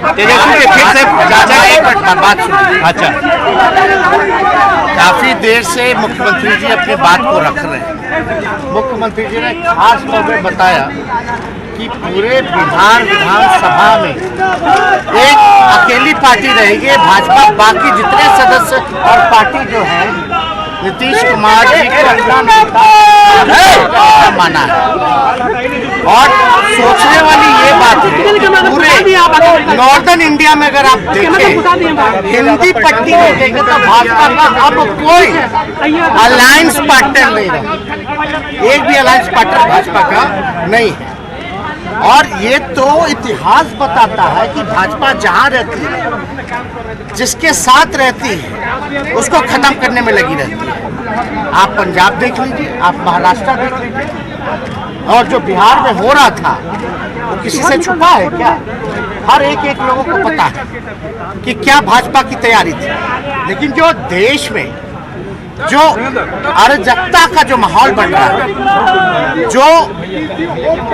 तेजस्वी फिर से बात सुनिए। अच्छा, काफी देर से मुख्यमंत्री जी अपनी बात को रख रहे हैं। मुख्यमंत्री जी ने खास तौर पर बताया कि पूरे बिहार विधानसभा में एक अकेली पार्टी रहेगी भाजपा, बाकी जितने सदस्य और पार्टी जो है नीतीश कुमार जी को अपना नेता माना है। और सोचने वाली ये बात है, पूरे नॉर्दर्न इंडिया में अगर आप देखें, हिंदी पट्टी में देखें तो भाजपा का अब कोई अलायंस पार्टनर नहीं रहा, एक भी अलायंस पार्टनर भाजपा का नहीं है। और ये तो इतिहास बताता है कि भाजपा जहां रहती है, जिसके साथ रहती है, उसको खत्म करने में लगी रहती है। आप पंजाब देख लीजिए, आप महाराष्ट्र देख लीजिए, और जो बिहार में हो रहा था वो किसी से छुपा है क्या? हर एक लोगों को पता है कि क्या भाजपा की तैयारी थी। लेकिन जो देश में जो अराजकता का जो माहौल बन रहा है, जो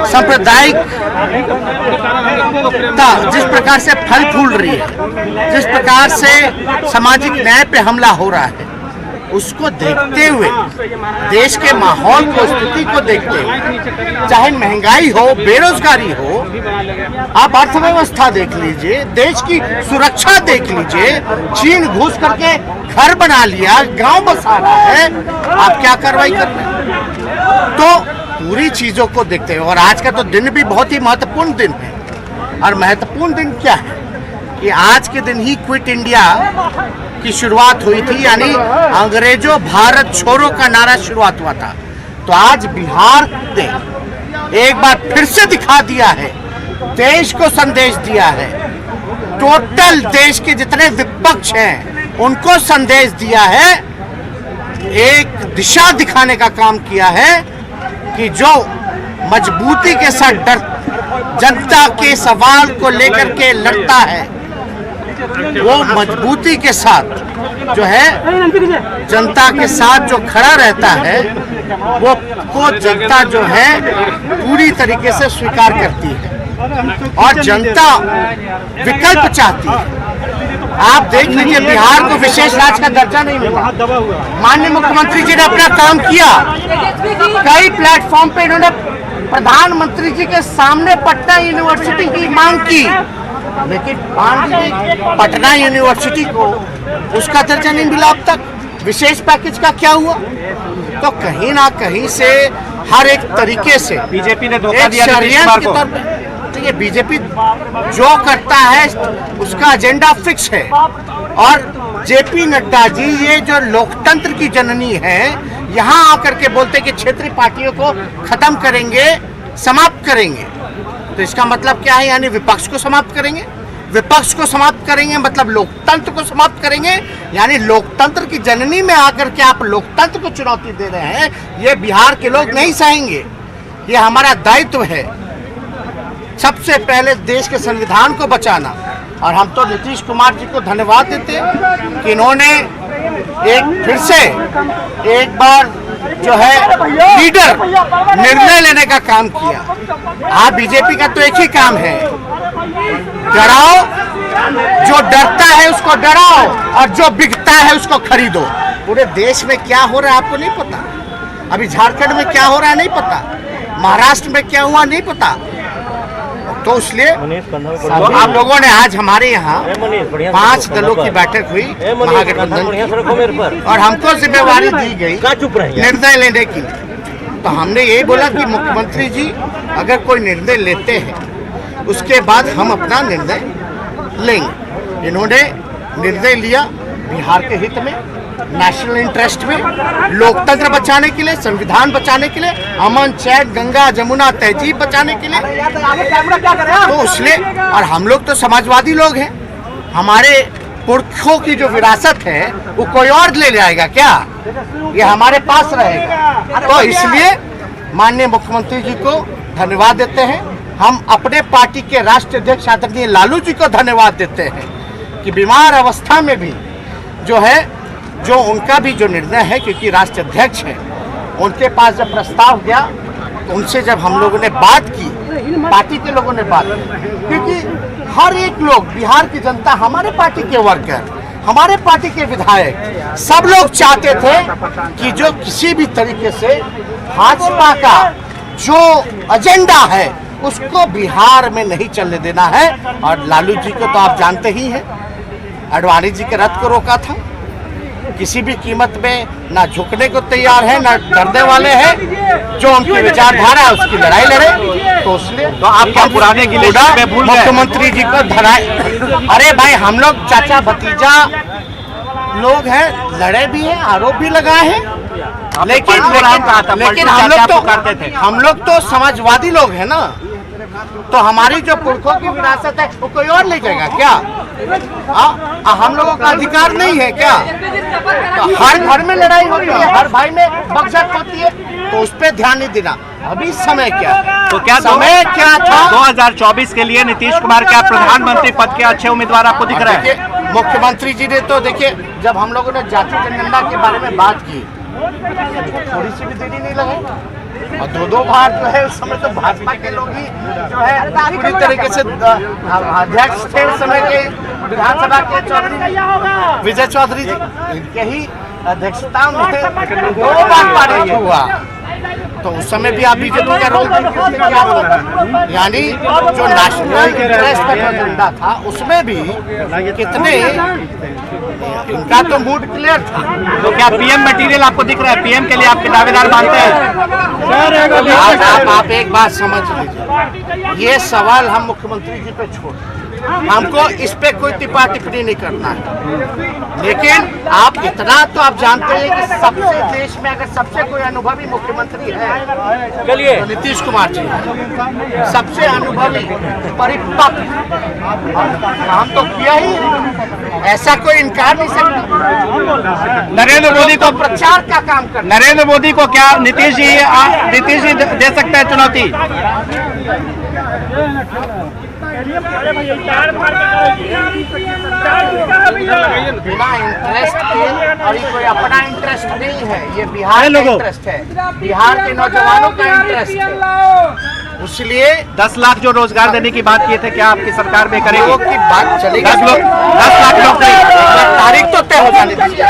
सांप्रदायिक जिस प्रकार से फल फूल रही है, जिस प्रकार से सामाजिक न्याय पे हमला हो रहा है, उसको देखते हुए, देश के माहौल को, स्थिति को देखते हुए, चाहे महंगाई हो, बेरोजगारी हो, आप अर्थव्यवस्था देख लीजिए, देश की सुरक्षा देख लीजिए, चीन घुस करके घर बना लिया, गांव बसा रहा है, आप क्या कार्रवाई कर रहे हैं? तो पूरी चीजों को देखते हुए, और आज का तो दिन भी बहुत ही महत्वपूर्ण दिन है। और महत्वपूर्ण दिन क्या है कि आज के दिन ही क्विट इंडिया की शुरुआत हुई थी, यानी अंग्रेजों भारत छोड़ो का नारा शुरुआत हुआ था। तो आज बिहार ने एक बार फिर से दिखा दिया है, देश को संदेश दिया है, टोटल देश के जितने विपक्ष हैं उनको संदेश दिया है, एक दिशा दिखाने का काम किया है कि जो मजबूती के साथ जनता के सवाल को लेकर के लड़ता है, वो मजबूती के साथ जो है जनता के साथ जो खड़ा रहता है, वो को जनता जो है पूरी तरीके से स्वीकार करती है और जनता विकल्प चाहती है। आप देख लीजिए, बिहार को विशेष राज्य का दर्जा नहीं मिला। माननीय मुख्यमंत्री जी ने अपना काम किया, कई प्लेटफॉर्म पे इन्होंने प्रधानमंत्री जी के सामने पटना यूनिवर्सिटी की मांग की, लेकिन पटना यूनिवर्सिटी को उसका दर्जा नहीं मिला अब तक। विशेष पैकेज का क्या हुआ? तो कहीं ना कहीं से हर एक तरीके से बीजेपी ने धोखा दिया षड्यंत्र के तौर पे। तो ये बीजेपी जो करता है उसका एजेंडा फिक्स है। और जेपी नड्डा जी, ये जो लोकतंत्र की जननी है, यहाँ आकर के बोलते कि क्षेत्रीय पार्टियों को खत्म करेंगे, समाप्त करेंगे। तो इसका मतलब क्या है? यानी विपक्ष को समाप्त करेंगे। विपक्ष को समाप्त करेंगे मतलब लोकतंत्र को समाप्त करेंगे। यानी लोकतंत्र की जननी में आकर के आप लोकतंत्र को चुनौती दे रहे हैं, ये बिहार के लोग नहीं सहेंगे। ये हमारा दायित्व है सबसे पहले देश के संविधान को बचाना। और हम तो नीतीश कुमार जी को धन्यवाद देते हैं कि इन्होंने एक फिर से एक बार जो है लीडर निर्णय लेने का काम किया। आज बीजेपी का तो एक ही काम है, डराओ, जो डरता है उसको डराओ और जो बिकता है उसको खरीदो। पूरे देश में क्या हो रहा है आपको नहीं पता, अभी झारखंड में क्या हो रहा है नहीं पता, महाराष्ट्र में क्या हुआ नहीं पता। तो इसलिए आप लोगों ने आज हमारे यहाँ 5 दलों की बैठक हुई महागठबंधन की, और हमको जिम्मेवारी दी गई निर्णय लेने की। तो हमने यही बोला कि मुख्यमंत्री जी अगर कोई निर्णय लेते हैं उसके बाद हम अपना निर्णय लेंगे। इन्होंने निर्णय लिया बिहार के हित में, नेशनल इंटरेस्ट में, लोकतंत्र बचाने के लिए, संविधान बचाने के लिए, अमन चैन गंगा जमुना तहजीब बचाने के लिए। तो इसलिए, और हम लोग तो समाजवादी लोग हैं, हमारे पुरखों की जो विरासत है वो कोई और ले जाएगा क्या? ये हमारे पास रहेगा। तो इसलिए माननीय मुख्यमंत्री जी को धन्यवाद देते हैं। हम अपने पार्टी के राष्ट्रीय अध्यक्ष आदरणीय लालू जी को धन्यवाद देते हैं कि बीमार अवस्था में भी जो है, जो उनका भी जो निर्णय है, क्योंकि राष्ट्रीय अध्यक्ष है, उनके पास जब प्रस्ताव गया उनसे जब हम लोगों ने बात की, पार्टी के लोगों ने बात की, क्योंकि हर एक लोग, बिहार की जनता, हमारे पार्टी के वर्कर, हमारे पार्टी के विधायक, सब लोग चाहते थे कि जो किसी भी तरीके से भाजपा का जो एजेंडा है उसको बिहार में नहीं चलने देना है। और लालू जी को तो आप जानते ही हैं, आडवाणी जी के रथ को रोका था, किसी भी कीमत में ना झुकने को तैयार है, ना डरने वाले हैं, जो उनकी विचारधारा है उसकी लड़ाई लड़े। तो इसलिए तो आप क्या पुराने गिले में भूल गए? मुख्यमंत्री जी को धराए। अरे भाई, हम लोग चाचा भतीजा लोग हैं, लड़े भी हैं, आरोप भी लगाए हैं, लेकिन हम लोग तो समाजवादी लोग हैं ना, तो हमारी जो पुरखों की विरासत है वो कोई और ले जाएगा क्या? हम लोगों का अधिकार नहीं है क्या? तो हर घर में लड़ाई होती है, हर भाई में बकझक होती है, तो उस पर ध्यान नहीं देना। अभी समय क्या, तो क्या समय क्या था? 2024 के लिए नीतीश कुमार क्या प्रधानमंत्री पद के अच्छे उम्मीदवार आपको दिख रहे हैं? मुख्यमंत्री जी ने तो देखिए, जब हम लोगों ने जाति जनगणना के बारे में बात की, थोड़ी सी भी देरी नहीं लगाई, और दो बार जो है उस समय तो भाजपा के लोग ही जो है पूरी तरीके से अध्यक्ष थे उस समय के विधानसभा के चौधरी विजय चौधरी जी, इनके ही अध्यक्षता में 2 बार पारित हुआ। तो उस समय भी आप बीजेपी का रोल क्या था? यानी जो नेशनल इंटरेस्ट का एजेंडा था उसमें भी कितने, इनका तो मूड क्लियर था। तो क्या पीएम मटेरियल आपको दिख रहा है? पीएम के लिए आपके दावेदार मानते हैं? आप एक बात समझ लीजिए, ये सवाल हम मुख्यमंत्री जी पे छोड़, हमको इस पे कोई टिप्पा टिप्पणी नहीं करना है। लेकिन आप इतना तो आप जानते हैं कि सबसे देश में अगर सबसे कोई अनुभवी मुख्यमंत्री है तो नीतीश कुमार जी है, सबसे अनुभवी, परिपक्व, काम तो किया ही, ऐसा कोई इनकार नहीं सकता। नरेंद्र मोदी को प्रचार का काम कर, नरेंद्र मोदी को क्या नीतीश जी दे सकते हैं चुनौती? बिना इंटरेस्ट के, और ये कोई अपना इंटरेस्ट नहीं है, ये बिहार का इंटरेस्ट है, बिहार के नौजवानों का इंटरेस्ट है। इसलिए 10 लाख जो रोजगार देने की बात किए थे, क्या आपकी सरकार में करेगी? लोगों की बात चलेगी, 10 लाख लोग तारीख तो तय हो जाने दीजिए,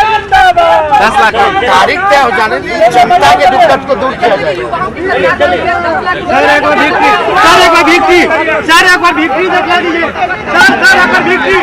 10 लाख तारीख तय हो जाने दीजिए, जनता के दुख को दूर किया जाएगा। सर एक बार भिक्की दिखा दीजिए, सर एक बार भिक्की,